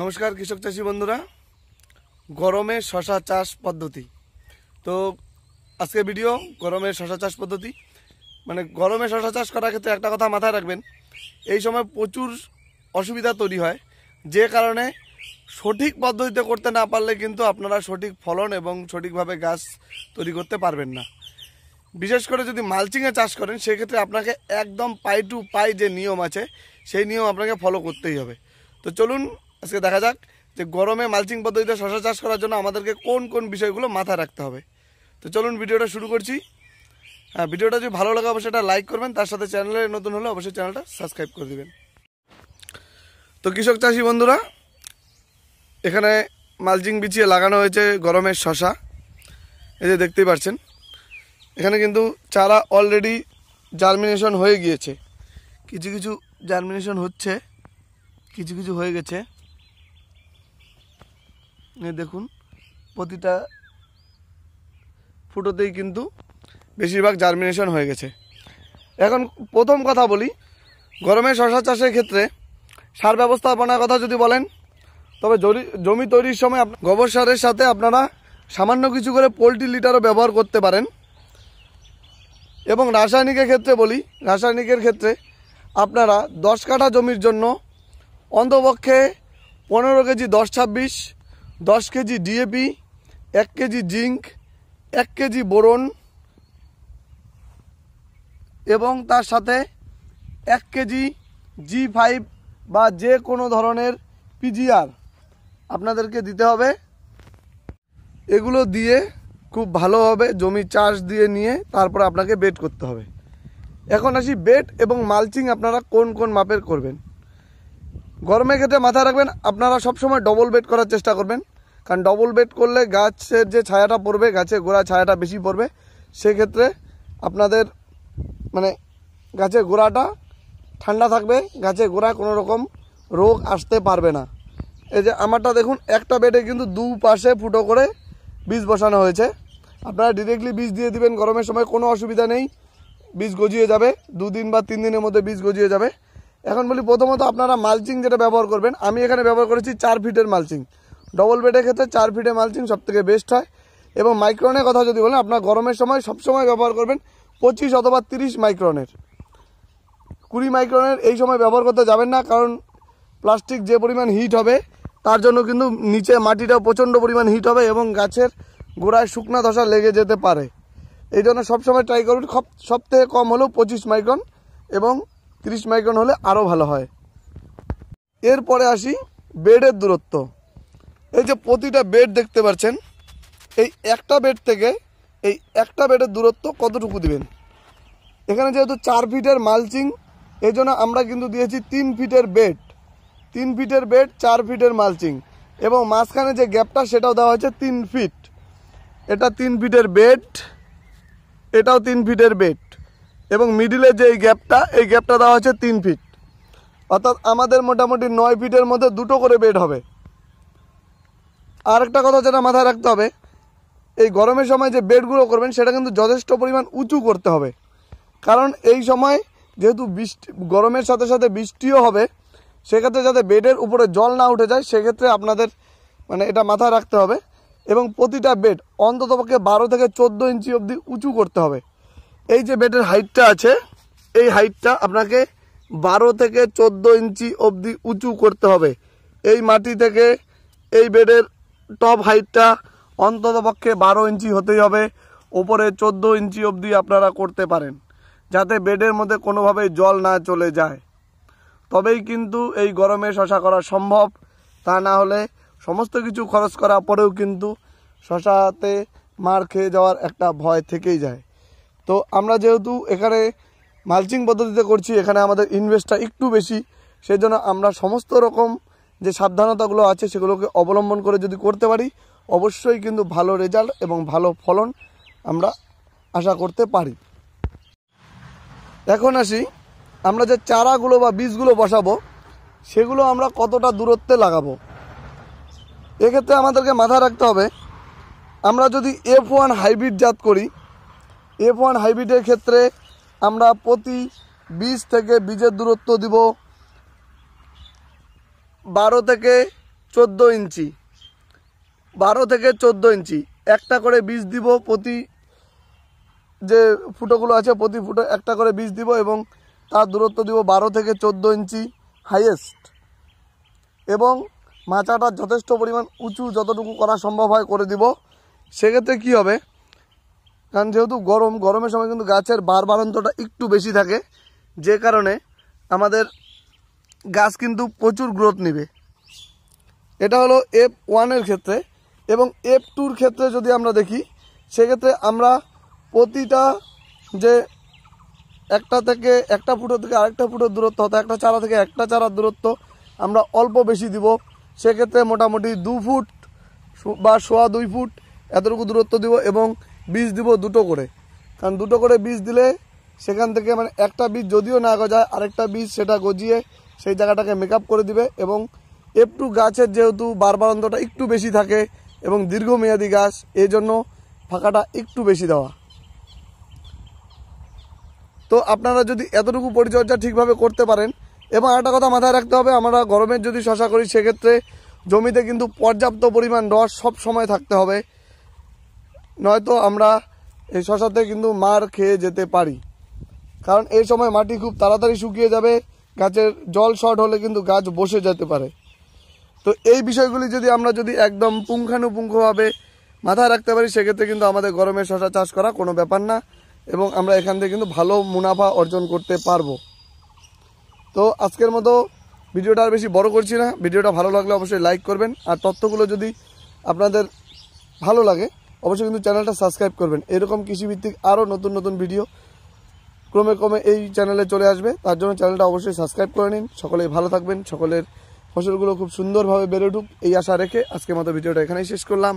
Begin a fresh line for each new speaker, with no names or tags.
নমস্কার কৃষক চাষী বন্ধুরা, গরমে শশা চাষ পদ্ধতি। তো আজকে ভিডিও গরমে শশা চাষ পদ্ধতি। মানে গরমে শশা চাষ করার ক্ষেত্রে একটা কথা মাথায় রাখবেন, এই সময় প্রচুর অসুবিধা তৈরি হয়, যে কারণে সঠিক পদ্ধতিতে করতে না পারলে কিন্তু আপনারা সঠিক ফলন এবং সঠিকভাবে গাছ তৈরি করতে পারবেন না। বিশেষ করে যদি মালচিংয়ে চাষ করেন সেক্ষেত্রে আপনাকে একদম পাই টু পাই যে নিয়ম আছে সেই নিয়ম আপনাকে ফলো করতেই হবে। তো চলুন আজকে দেখা যাক যে গরমে মালচিং পদ্ধতিতে শশা চাষ করার জন্য আমাদেরকে কোন কোন বিষয়গুলো মাথায় রাখতে হবে। তো চলুন ভিডিওটা শুরু করছি। হ্যাঁ, ভিডিওটা যদি ভালো লাগে অবশ্যই এটা লাইক করবেন, তার সাথে চ্যানেলে নতুন হলে অবশ্যই চ্যানেলটা সাবস্ক্রাইব করে দেবেন। তো কৃষক চাষী বন্ধুরা, এখানে মালচিং বিছিয়ে লাগানো হয়েছে গরমের শশা। এই যে দেখতেই পাচ্ছেন, এখানে কিন্তু চারা অলরেডি জার্মিনেশন হয়ে গিয়েছে, কিছু কিছু জার্মিনেশন হচ্ছে, কিছু কিছু হয়ে গেছে। দেখুন প্রতিটা ফুটোতেই কিন্তু বেশিরভাগ জার্মিনেশন হয়ে গেছে। এখন প্রথম কথা বলি, গরমে শশা চাষের ক্ষেত্রে সার ব্যবস্থাপনার কথা যদি বলেন, তবে জমি তৈরির সময় গোবর সারের সাথে আপনারা সামান্য কিছু করে পোলট্রি লিটারও ব্যবহার করতে পারেন। এবং রাসায়নিকের ক্ষেত্রে বলি, রাসায়নিকের ক্ষেত্রে আপনারা 10 কাঠা জমির জন্য অন্তপক্ষে 15 KG 10-26, 10 KG DAP, 1 KG zinc, 1 KG boron এবং তার সাথে 1 কেজি G5 বা যে কোনো ধরনের পিজিআর আপনাদেরকে দিতে হবে। এগুলো দিয়ে খুব ভালোভাবে জমি চাষ দিয়ে নিয়ে তারপর আপনাকে বেড করতে হবে। এখন আসি বেড এবং মালচিং আপনারা কোন কোন মাপের করবেন। গরমের ক্ষেত্রে মাথায় রাখবেন, আপনারা সবসময় ডবল বেড করার চেষ্টা করবেন, কারণ ডবল বেড করলে গাছের যে ছায়াটা পড়বে, গাছের গোড়ায় ছায়াটা বেশি পড়বে, সেক্ষেত্রে আপনাদের মানে গাছের গোড়াটা ঠান্ডা থাকবে, গাছের গোড়ায় কোনো রকম রোগ আসতে পারবে না। এই যে আমারটা দেখুন, একটা বেডে কিন্তু দুপাশে ফুটো করে বীজ বসানো হয়েছে। আপনারা ডিরেক্টলি বীজ দিয়ে দিবেন, গরমের সময় কোনো অসুবিধা নেই, বীজ গজিয়ে যাবে, 2 দিন বা 3 দিনের মধ্যে বীজ গজিয়ে যাবে। এখন বলি, প্রথমত আপনারা মালচিং যেটা ব্যবহার করবেন, আমি এখানে ব্যবহার করেছি 4 ফিটের মালচিং। ডবল বেডের ক্ষেত্রে 4 ফিটের মালচিং সবথেকে বেস্ট হয়। এবং মাইক্রনের কথা যদি বলেন, আপনার গরমের সময় সবসময় ব্যবহার করবেন 25 অথবা 30 মাইক্রনের। 20 মাইক্রনের এই সময় ব্যবহার করতে যাবেন না, কারণ প্লাস্টিক যে পরিমাণ হিট হবে তার জন্য কিন্তু নিচে মাটিটা প্রচণ্ড পরিমাণ হিট হবে এবং গাছের গোড়ায় শুকনা ধসা লেগে যেতে পারে। এই জন্য সবসময় ট্রাই করবেন সব থেকে কম হলেও 25 মাইক্রন এবং 30 মাইক্রন হলে আরও ভালো হয়। এরপরে আসি বেডের দূরত্ব। এই যে প্রতিটা বেড দেখতে পাচ্ছেন, এই একটা বেড থেকে এই একটা বেডের দূরত্ব কতটুকু দিবেন। এখানে যেহেতু 4 ফিটের মালচিং, এই জন্য আমরা কিন্তু দিয়েছি 3 ফিটের বেড। 3 ফিটের বেড, 4 ফিটের মালচিং এবং মাঝখানে যে গ্যাপটা সেটাও দেওয়া হয়েছে 3 ফিট। এটা 3 ফিটের বেড, এটাও 3 ফিটের বেড এবং মিডিলে যে এই গ্যাপটা দেওয়া হচ্ছে 3 ফিট। অর্থাৎ আমাদের মোটামুটি 9 ফিটের মধ্যে 2টো করে বেড হবে। আর একটা কথা যেটা মাথায় রাখতে হবে, এই গরমের সময় যে বেডগুলো করবেন সেটা কিন্তু যথেষ্ট পরিমাণ উঁচু করতে হবে, কারণ এই সময় যেহেতু গরমের সাথে সাথে বৃষ্টিও হবে, সেক্ষেত্রে যাতে বেডের উপরে জল না উঠে যায় সেক্ষেত্রে আপনাদের মানে এটা মাথায় রাখতে হবে। এবং প্রতিটা বেড অন্ততপক্ষে 12 থেকে 14 ইঞ্চি অবধি উঁচু করতে হবে। এই যে বেডের হাইটটা আছে, এই হাইটটা আপনাকে 12 থেকে 14 ইঞ্চি অবধি উঁচু করতে হবে। এই মাটি থেকে এই বেডের টপ হাইটটা অন্ততপক্ষে 12 ইঞ্চি হতেই হবে। ওপরে 14 ইঞ্চি অবধি আপনারা করতে পারেন, যাতে বেডের মধ্যে কোনোভাবেই জল না চলে যায়, তবেই কিন্তু এই গরমে শশা করা সম্ভব। তা না হলে সমস্ত কিছু খরচ করার পরেও কিন্তু শশাতে মার খেয়ে যাওয়ার একটা ভয় থেকেই যায়। তো আমরা যেহেতু এখানে মালচিং পদ্ধতিতে করছি, এখানে আমাদের ইনভেস্টটা একটু বেশি, সেই জন্য আমরা সমস্ত রকম যে সাবধানতাগুলো আছে সেগুলোকে অবলম্বন করে যদি করতে পারি, অবশ্যই কিন্তু ভালো রেজাল্ট এবং ভালো ফলন আমরা আশা করতে পারি। এখন আসি, আমরা যে চারাগুলো বা বীজগুলো বসাবো সেগুলো আমরা কতটা দূরত্বে লাগাবো। এক্ষেত্রে আমাদেরকে মাথায় রাখতে হবে, আমরা যদি F1 হাইব্রিড জাত করি, F1 হাইব্রিডের ক্ষেত্রে আমরা প্রতি বীজ থেকে বীজের দূরত্ব দিব 12 থেকে 14 ইঞ্চি, 12 থেকে 14 ইঞ্চি একটা করে বীজ দিব। প্রতি যে ফুটোগুলো আছে প্রতি ফুটো একটা করে বীজ দিব এবং তার দূরত্ব দিব 12 থেকে 14 ইঞ্চি হাইয়েস্ট। এবং মাচাটা যথেষ্ট পরিমাণ উঁচু যতটুকু করা সম্ভব হয় করে দিব। সেক্ষেত্রে কী হবে, কারণ যেহেতু গরমের সময় কিন্তু গাছের বাড়বাড়ন্তটা একটু বেশি থাকে, যে কারণে আমাদের গাছ কিন্তু প্রচুর গ্রোথ নেবে। এটা হলো F1 ক্ষেত্রে। এবং F2 ক্ষেত্রে যদি আমরা দেখি, সেক্ষেত্রে আমরা প্রতিটা যে একটা ফুটো থেকে আরেকটা ফুটোর দূরত্ব হতো, একটা চারা থেকে একটা চারার দূরত্ব আমরা অল্প বেশি দিব। সেক্ষেত্রে মোটামুটি 2 ফুট বা 2.25 ফুট এতটুকু দূরত্ব দিব এবং বীজ দিব 2টো করে। কারণ 2টো করে বীজ দিলে সেখান থেকে মানে একটা বীজ যদিও না গজায়, আরেকটা বীজ সেটা গজিয়ে সেই জায়গাটাকে মেকআপ করে দিবে। এবং F2 গাছের যেহেতু বাড়বাড়ন্তটা একটু বেশি থাকে এবং দীর্ঘমেয়াদী গাছ, এই জন্য ফাঁকাটা একটু বেশি দেওয়া। তো আপনারা যদি এতটুকু পরিচর্যা ঠিকভাবে করতে পারেন, এবং একটা কথা মাথায় রাখতে হবে, আমরা গরমের যদি শশা করি সেক্ষেত্রে জমিতে কিন্তু পর্যাপ্ত পরিমাণ রস সব সময় থাকতে হবে, নয়তো আমরা এই শশাতে কিন্তু মার খেয়ে যেতে পারি। কারণ এই সময় মাটি খুব তাড়াতাড়ি শুকিয়ে যাবে, গাছের জল শর্ট হলে কিন্তু গাছ বসে যেতে পারে। তো এই বিষয়গুলি যদি আমরা একদম পুঙ্খানুপুঙ্খভাবে মাথায় রাখতে পারি, সেক্ষেত্রে কিন্তু আমাদের গরমের শশা চাষ করা কোনো ব্যাপার না এবং আমরা এখান থেকে কিন্তু ভালো মুনাফা অর্জন করতে পারবো। তো আজকের মতো ভিডিওটা আর বেশি বড় করছি না। ভিডিওটা ভালো লাগলে অবশ্যই লাইক করবেন, আর তথ্যগুলো যদি আপনাদের ভালো লাগে অবশ্যই কিন্তু চ্যানেলটা সাবস্ক্রাইব করবেন। এরকম কৃষিভিত্তিক আরও নতুন নতুন ভিডিও ক্রমে এই চ্যানেলে চলে আসবে, তার জন্য চ্যানেলটা অবশ্যই সাবস্ক্রাইব করে নিন। সকলেই ভালো থাকবেন, সকলের ফসলগুলো খুব সুন্দরভাবে বেড়ে উঠুক এই আশা রেখে আজকের মতো ভিডিওটা এখানেই শেষ করলাম।